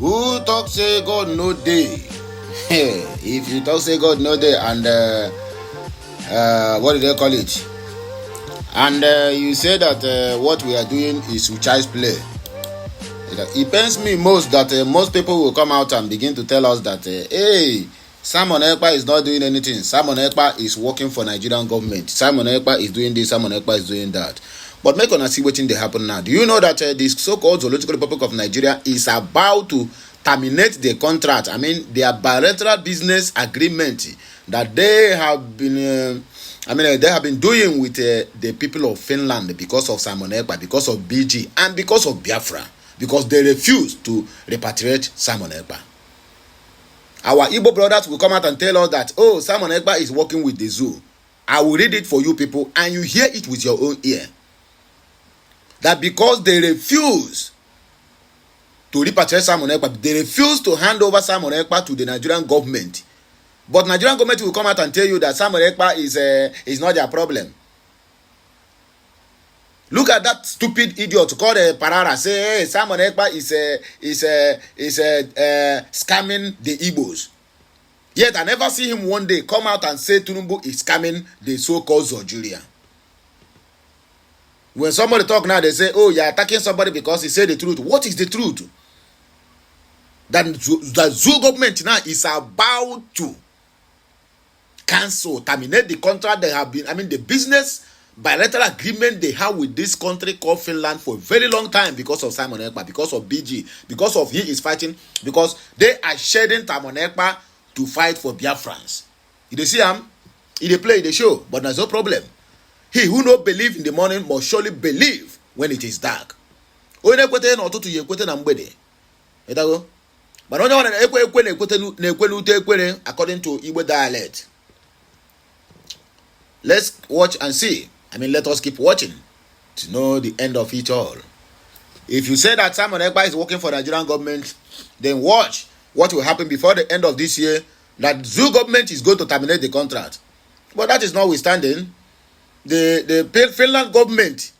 Who talk say God no day? If you talk say God no day and what do they call it? And you say that what we are doing is child's play. It pains me most that most people will come out and begin to tell us that hey, Simon Ekpa is not doing anything. Simon Ekpa is working for Nigerian government. Simon Ekpa is doing this. Simon Ekpa is doing that. But make una see wetin dey happen now. Do you know that this so-called Zoological Republic of Nigeria is about to terminate the contract? I mean, their bilateral business agreement that they have been. They have been doing with the people of Finland because of Simon Ekpa, because of BG, and because of Biafra, because they refuse to repatriate Simon Ekpa. Our Igbo brothers will come out and tell us that, oh, Simon Ekpa is working with the zoo. I will read it for you people, and you hear it with your own ear. That because they refuse to repatriate Simon Ekpa, they refuse to hand over Simon Ekpa to the Nigerian government. But Nigerian government will come out and tell you that Simon Ekpa is not their problem. Look at that stupid idiot called Parara. Say, hey, Simon Ekpa is scamming the Igbos. Yet I never see him one day come out and say Tinubu is scamming the so-called Zoogeria. When somebody talk now, they say, oh, you're attacking somebody because he said the truth. What is the truth? That the zoo government now is about to terminate the contract they have been, the business bilateral agreement they have with this country called Finland for a very long time because of Simon Ekpa, because of BG, because of he is fighting, because they are shedding Simon Ekpa to fight for Biafrans. You see him? He play the show, but there's no problem. He who no believe in the morning must surely believe when it is dark. According to Igbo dialect. Let's watch and see. Let us keep watching to know the end of it all. If you say that Simon Ekpa is working for the Nigerian government, then watch what will happen before the end of this year, that zoo government is going to terminate the contract. But that is notwithstanding, the Finland government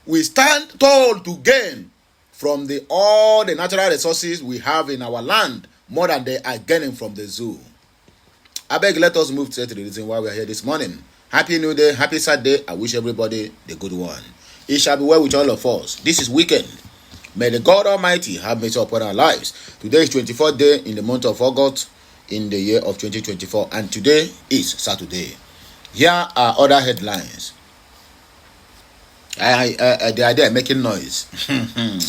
will stand tall to gain from all the natural resources we have in our land more than they are gaining from the zoo. I beg, let us move to the reason why we are here this morning. Happy New Day, happy Saturday. I wish everybody the good one. It shall be well with all of us. This is weekend. May the God Almighty have mercy upon our lives. Today is 24th day in the month of August in the year of 2024, and today is Saturday. Here are other headlines. They are there making noise.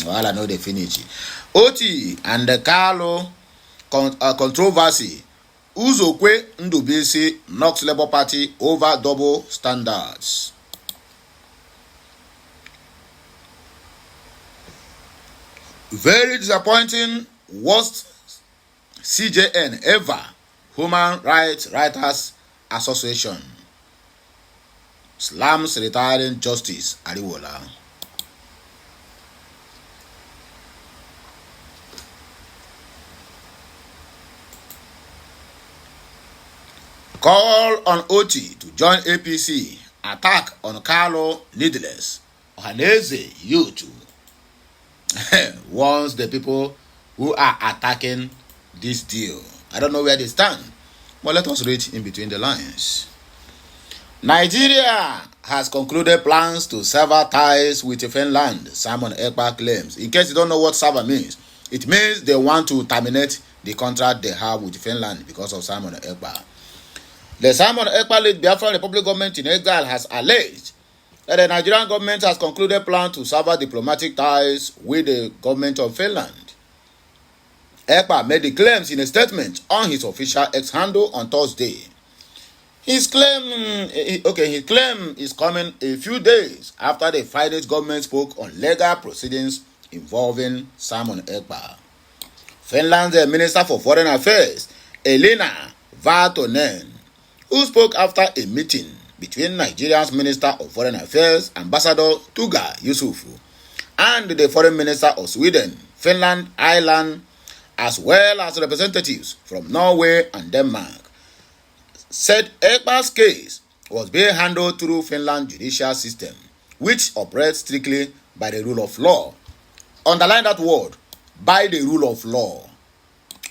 Well, I know they finish. Oti and the Carlo controversy. Uzokwe Ndubisi knocks Labour Party over double standards. Very disappointing. Worst CJN ever. Human Rights Writers Association slams retiring Justice Ariwola. Call on Oti to join APC. Attack on Carlo needless. Ohaneze, you too. Warns the people who are attacking this deal. I don't know where they stand, but let us read in between the lines. Nigeria has concluded plans to sever ties with Finland, Simon Ekpa claims. In case you don't know what sever means, it means they want to terminate the contract they have with Finland because of Simon Ekpa. The Simon Ekpa-led Biafran Republic government in exile has alleged that the Nigerian government has concluded plans to sever diplomatic ties with the government of Finland. Ekpa made the claims in a statement on his official X handle on Thursday. His claim is coming a few days after the Finnish government spoke on legal proceedings involving Simon Ekpa. Finland's Minister for Foreign Affairs, Elina Valtonen, who spoke after a meeting between Nigeria's Minister of Foreign Affairs, Ambassador Tuga Yusufu, and the Foreign Minister of Sweden, Finland, Ireland, as well as representatives from Norway and Denmark, said Ekpa's case was being handled through Finland's judicial system, which operates strictly by the rule of law. Underline that word, by the rule of law.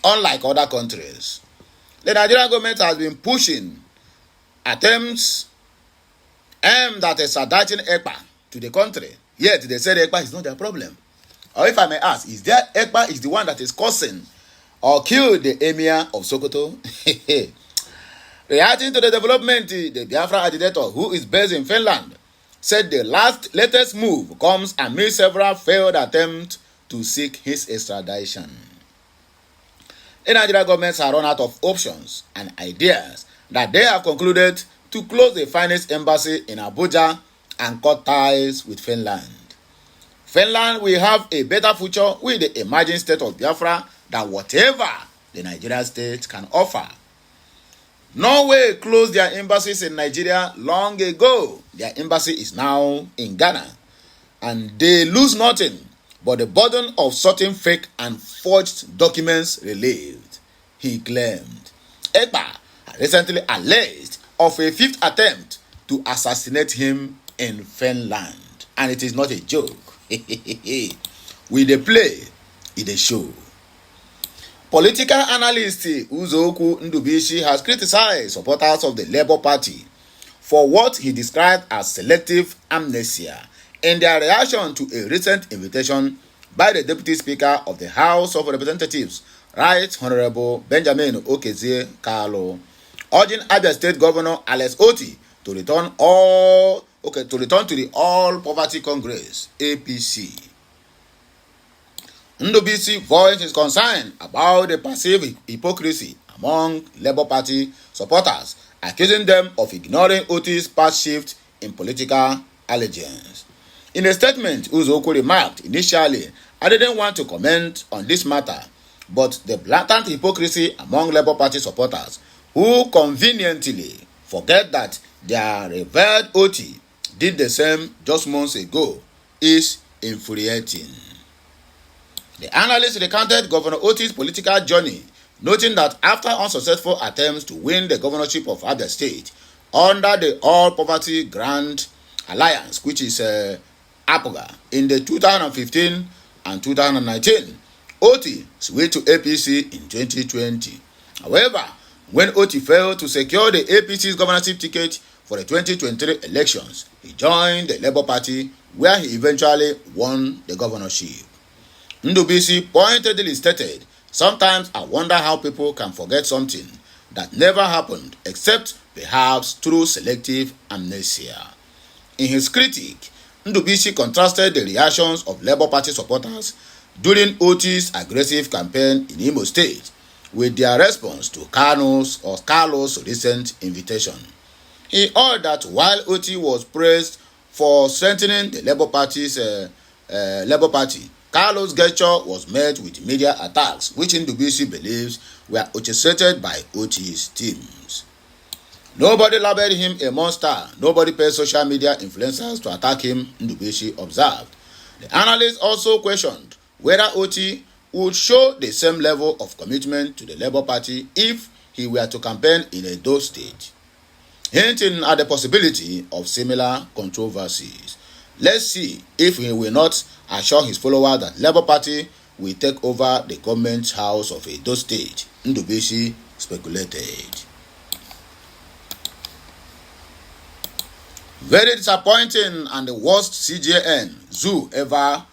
Unlike other countries, the Nigerian government has been pushing attempts aimed at extraditing Ekpa to the country. Yet they said Ekpa is not their problem. Or if I may ask, is there Ekpa is the one that is causing or killed the emir of Sokoto? Reacting to the development, the Biafran agitator, who is based in Finland, said the latest move comes amid several failed attempts to seek his extradition. The Nigerian governments have run out of options and ideas that they have concluded to close the finest embassy in Abuja and cut ties with Finland. Finland will have a better future with the emerging state of Biafra than whatever the Nigerian state can offer. Norway closed their embassies in Nigeria long ago. Their embassy is now in Ghana, and they lose nothing but the burden of certain fake and forged documents relieved, he claimed. Ekpa recently alleged of a fifth attempt to assassinate him in Finland, and it is not a joke. We dey play, it dey show. Political analyst Uzoku Ndubishi has criticized supporters of the Labour Party for what he described as selective amnesia in their reaction to a recent invitation by the Deputy Speaker of the House of Representatives, Right Honorable Benjamin Okezie Kalu, urging Abia State Governor Alex Otti to return to the All Poverty Congress (APC). Ndubisi voiced his concern about the perceived hypocrisy among Labour Party supporters, accusing them of ignoring Otti's past shift in political allegiance. In a statement, Uzoku remarked, initially, I didn't want to comment on this matter, but the blatant hypocrisy among Labour Party supporters who conveniently forget that their revered Otti did the same just months ago is infuriating. The analyst recounted Governor Otti's political journey, noting that after unsuccessful attempts to win the governorship of Abia State under the All Poverty Grand Alliance, which is APOGA, in the 2015 and 2019, Otti switched to APC in 2020. However, when Otti failed to secure the APC's governorship ticket for the 2023 elections, he joined the Labour Party, where he eventually won the governorship. Ndubisi pointedly stated, sometimes I wonder how people can forget something that never happened except perhaps through selective amnesia. In his critique, Ndubisi contrasted the reactions of Labour Party supporters during Otti's aggressive campaign in Imo State with their response to Carlos' recent invitation. He urged that while Otti was praised for strengthening the Labour Party, Carlos' gesture was met with media attacks, which Ndubisi believes were orchestrated by Otti's teams. Nobody labeled him a monster. Nobody paid social media influencers to attack him, Ndubisi observed. The analyst also questioned whether Otti would show the same level of commitment to the Labour Party if he were to campaign in Edo State, hinting at the possibility of similar controversies. Let's see if he will not assure his followers that Labour Party will take over the government house of Edo State, Ndubisi speculated. Very disappointing and the worst CJN Zoo ever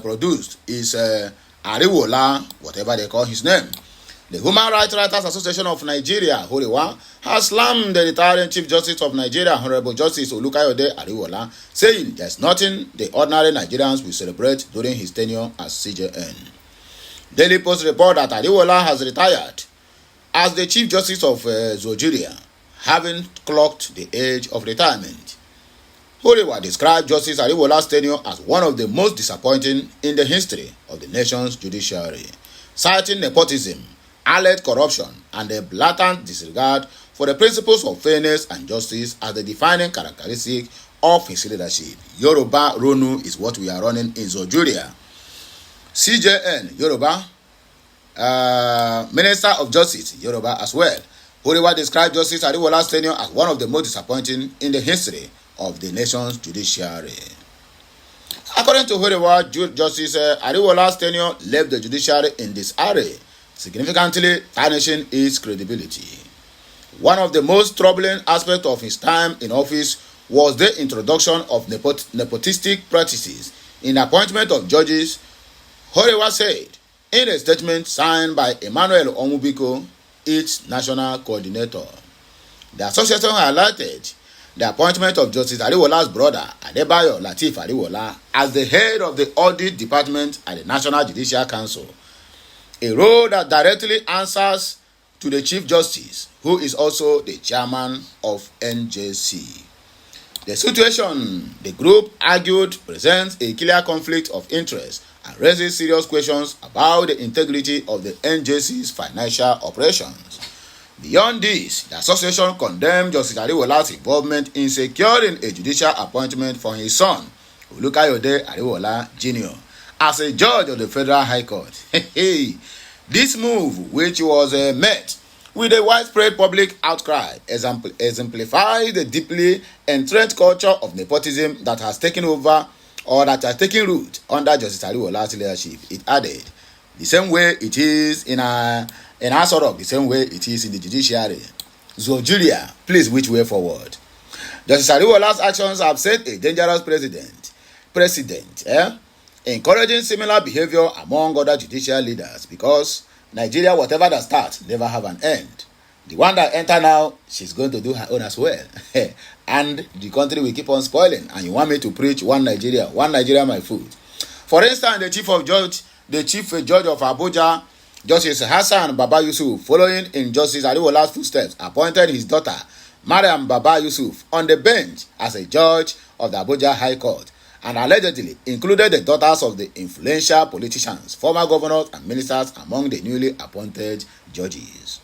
produced is Ariwola, whatever they call his name. The Human Rights Writers Association of Nigeria, Horiwa, has slammed the retiring Chief Justice of Nigeria, Honorable Justice Olukayode Ariwola, saying there's nothing the ordinary Nigerians will celebrate during his tenure as CJN. Daily Post report that Ariwola has retired as the Chief Justice of Zoogeria, having clocked the age of retirement. Horiwa described Justice Ariwola's tenure as one of the most disappointing in the history of the nation's judiciary, citing nepotism, alleged corruption, and a blatant disregard for the principles of fairness and justice as the defining characteristic of his leadership. Yoruba Ronu is what we are running in Zoogeria. CJN Yoruba, Minister of Justice Yoruba as well. Horiwa described Justice Ariwola's tenure as one of the most disappointing in the history of the nation's judiciary. According to Horewa, Justice Ariwola's tenure left the judiciary in disarray, significantly tarnishing its credibility. One of the most troubling aspects of his time in office was the introduction of nepotistic practices in the appointment of judges, Horewa said in a statement signed by Emmanuel Onwubiko, its national coordinator. The association highlighted the appointment of Justice Ariwola's brother, Adebayo Lateef Ariwola, as the head of the audit department at the National Judicial Council, a role that directly answers to the Chief Justice, who is also the chairman of NJC. The situation, the group argued, presents a clear conflict of interest and raises serious questions about the integrity of the NJC's financial operations. Beyond this, the association condemned Justice Ariwola's involvement in securing a judicial appointment for his son, Olukayode Ariwola Jr., as a judge of the Federal High Court. This move, which was met with a widespread public outcry, exemplifies the deeply entrenched culture of nepotism that has taken over or that has taken root under Justice Ariwola's leadership. It added, the same way it is in Asorok, the same way it is in the judiciary. Zoogeria, please, which way forward? Justice Ariwola's actions have set a dangerous precedent, encouraging similar behavior among other judicial leaders, because Nigeria, whatever that starts, never have an end. The one that enter now, she's going to do her own as well. And the country will keep on spoiling. And you want me to preach one Nigeria, my food. For instance, the chief judge of Abuja, Justice Hassan Baba Yusuf, following in Justice Ariwola's footsteps, appointed his daughter, Mariam Baba Yusuf, on the bench as a judge of the Abuja High Court, and allegedly included the daughters of the influential politicians, former governors and ministers among the newly appointed judges.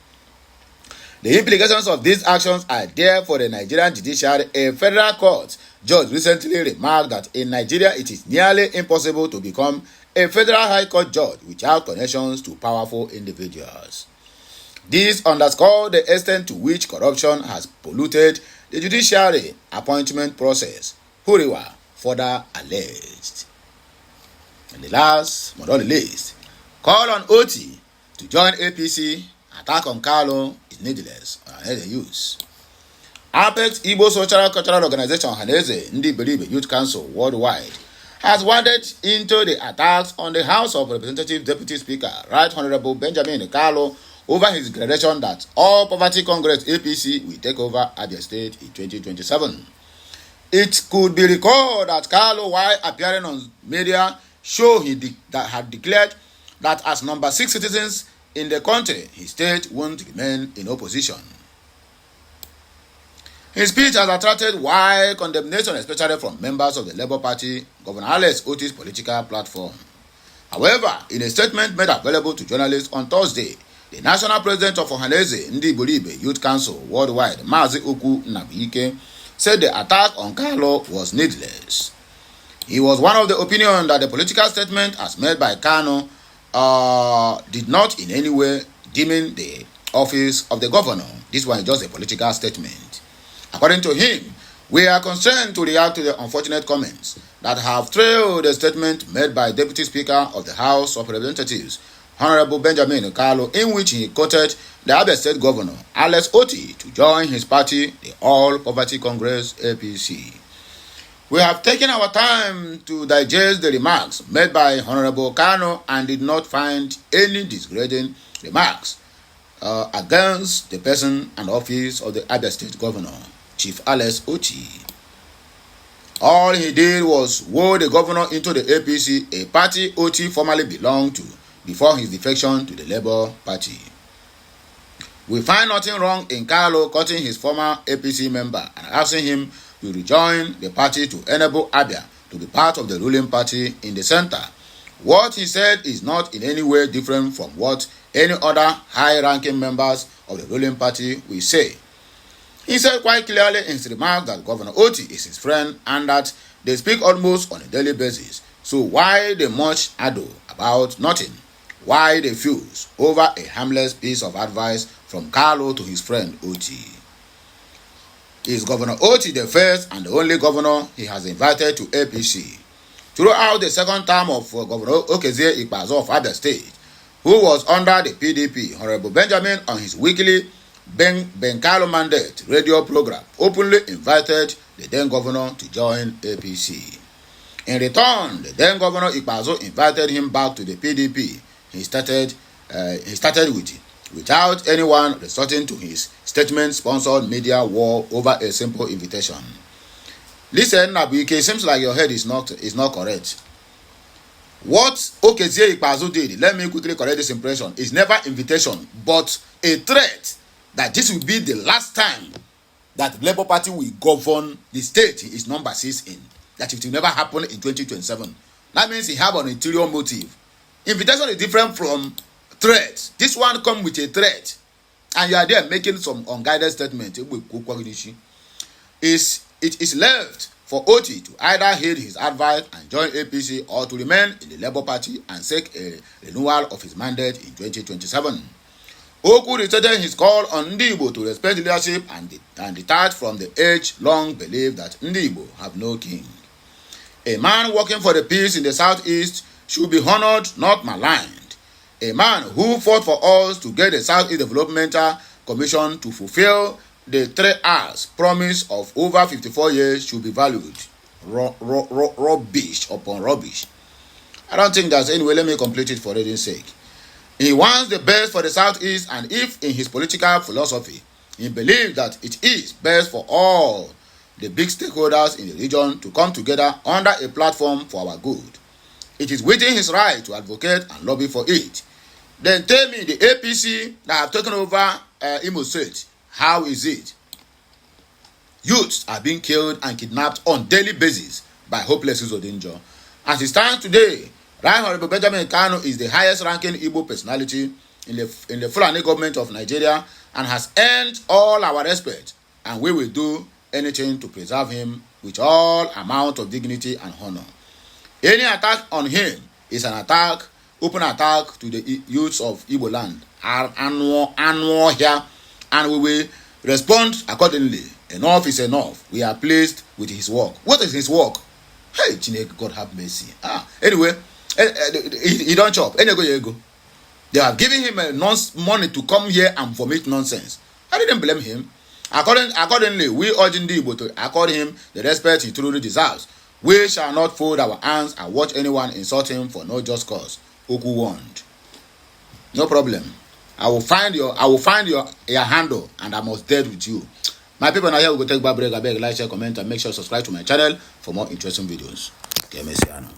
The implications of these actions are there for the Nigerian judiciary. A federal court judge recently remarked that in Nigeria it is nearly impossible to become a federal high court judge without connections to powerful individuals. This underscores the extent to which corruption has polluted the judiciary appointment process, Horewa further alleged. And the last but not the least, call on OT to join APC. Attack on Carlo is needless and any use. Apex Igbo Social Cultural Organization Haneze Ndi Believe Youth Council Worldwide has waded into the attacks on the House of Representatives Deputy Speaker, Right Honorable Benjamin Carlo, over his declaration that All Poverty Congress APC will take over Abia State in 2027. It could be recalled that Carlo, while appearing on media, had declared that as number 6 citizens in the country, his state won't remain in opposition. His speech has attracted wide condemnation, especially from members of the Labour Party, Governor Alex Oti's political platform. However, in a statement made available to journalists on Thursday, the national president of Ohaneze Ndi Believe Youth Council Worldwide, Mazi Ukwu Nabike, said the attack on Carlo was needless. He was one of the opinion that the political statement as made by Kano did not in any way demean the office of the governor. This one is just a political statement. According to him, we are concerned to react to the unfortunate comments that have trailed the statement made by Deputy Speaker of the House of Representatives, Honorable Benjamin Carlo, in which he quoted the Abia State Governor, Alex Oti, to join his party, the All Poverty Congress APC. We have taken our time to digest the remarks made by Honorable Kano and did not find any disgrading remarks against the person and office of the Abia State Governor, Chief Alex Oti. All he did was woo the governor into the APC, a party Oti formerly belonged to before his defection to the Labour Party. We find nothing wrong in Carlo cutting his former APC member and asking him to rejoin the party to enable Abia to be part of the ruling party in the center. What he said is not in any way different from what any other high-ranking members of the ruling party will say. He said quite clearly in his remarks that Governor Oti is his friend and that they speak almost on a daily basis. So why the much ado about nothing? Why the fuse over a harmless piece of advice from Carlo to his friend Oti? Is Governor Oti the first and the only governor he has invited to APC? Throughout the second term of Governor Okezie Ikpeazu of Abia State, who was under the PDP, Honorable Benjamin, on his weekly Benkalo mandate radio program, openly invited the then governor to join APC. In return, the then governor Ikpeazu invited him back to the PDP. He started with, without anyone resorting to his statement-sponsored media war over a simple invitation. Listen, Nabuike, it seems like your head is not correct. What Okezie Ikpeazu did, let me quickly correct this impression, is never invitation, but a threat that this will be the last time that the Labour Party will govern the state he is number 6 in. That it will never happen in 2027. That means he have an interior motive. Invitation is different from threat. This one comes with a threat, and you are there making some unguided statement. It is left for Oti to either heed his advice and join APC, or to remain in the Labour Party and seek a renewal of his mandate in 2027. Oku reiterated his call on Ndibo to respect leadership and detach from the age-long belief that Ndibo have no king. A man working for the peace in the southeast should be honored, not maligned. A man who fought for us to get the Southeast Developmental Commission to fulfill the 3 R's promise of over 54 years should be valued. Rubbish upon rubbish. I don't think that's anyway. Let me complete it for reading's sake. He wants the best for the Southeast, and if in his political philosophy he believes that it is best for all the big stakeholders in the region to come together under a platform for our good, it is within his right to advocate and lobby for it. Then tell me, the APC that have taken over Imo State, how is it? Youths are being killed and kidnapped on daily basis by hopeless Uzodinjo. As it stands today, Right Honorable Benjamin Kanu is the highest ranking Igbo personality in the Fulani government of Nigeria and has earned all our respect, and we will do anything to preserve him with all amount of dignity and honor. Any attack on him is an attack, open attack to the youths of Igbo land, annual here, and we will respond accordingly. Enough is enough. We are pleased with his work. What is his work? Hey, Chineke, God have mercy. Anyway, he don't chop. They are giving him money to come here and vomit nonsense. I didn't blame him. Accordingly, we urge Ndibo to accord him the respect he truly deserves. We shall not fold our hands and watch anyone insult him for no just cause. Oku warned. No problem. I will find your handle, and I must deal with you. My people, now here we go take back break. I beg, like, share, comment, and make sure to subscribe to my channel for more interesting videos. Okay, Messiano.